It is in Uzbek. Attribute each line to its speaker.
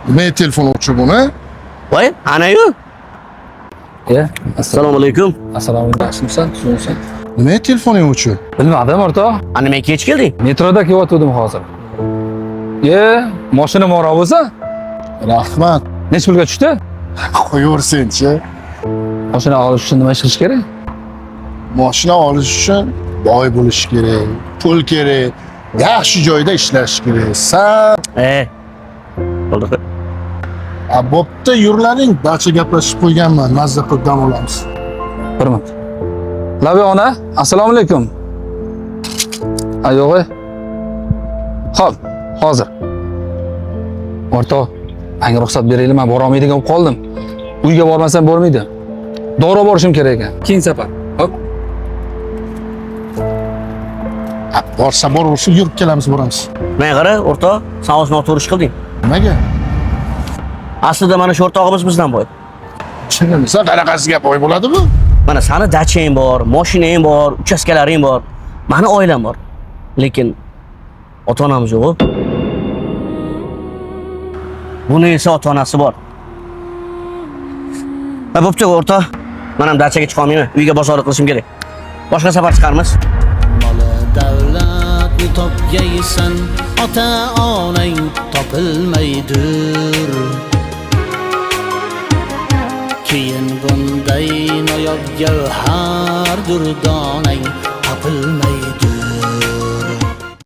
Speaker 1: Nima telefon o'chib buni?
Speaker 2: Voy, ana-yu.
Speaker 3: Assalomu
Speaker 2: alaykum.
Speaker 3: Assalomu alaykum. Yaxshimisan? Shunasan?
Speaker 1: Nima telefoning o'chib?
Speaker 3: Bilmadim, o'rtoq.
Speaker 2: Ana men kech kelding.
Speaker 3: Metroda kelayotgandim hozir. Mashina mora bo'lsa?
Speaker 1: Rahmat.
Speaker 3: Necha pulga tushdi?
Speaker 1: Qo'yaversin-chi.
Speaker 3: Mashina olish uchun nima ish qilish kerak?
Speaker 1: Mashina olish uchun boy bo'lish kerak, pul kerak, yaxshi joyda ishlash kerak. Sen
Speaker 2: Bo'ldi.
Speaker 1: bo'pti, yurlaring, barcha gaplashib qo'yganman, mazza qilib dam olamiz.
Speaker 3: Hurmat. Labi ona, assalomu alaykum. Yo'q. Xo'p, hozir. O'rtoq, menga ruxsat beringlar, men bora olmaydigan bo'lib qoldim. Uyga bormasam bo'lmaydi. Dora borishim kerak ekan. Keyin safar. Hop.
Speaker 1: Borsa boraversin, yurib kelamiz, boramiz.
Speaker 2: Men qara, o'rtoq, sen o'zing noto'g'ri ish qilding.
Speaker 1: Nimaga?
Speaker 2: Aslida mana shu o'rtog'imiz bizdan boy.
Speaker 1: Sen qanaqasiga boy bo'ladi bu?
Speaker 2: Mana seni dachang bor, mashinang bor, uchastkalaring bor. Meni oilam bor. Lekin ota-onamiz yo'q. Buni esa ota-onasi bor. Bo'pti, o'rtoq. Men ham dachaga chiqa olmayman. Uyga bozorlik qilishim kerak. Boshqa safar chiqarmiz.
Speaker 4: Moli davlatni topgaysan, ota-onang topilmaydir. Keyin bunday noyob gavhar durdonang topilmaydi.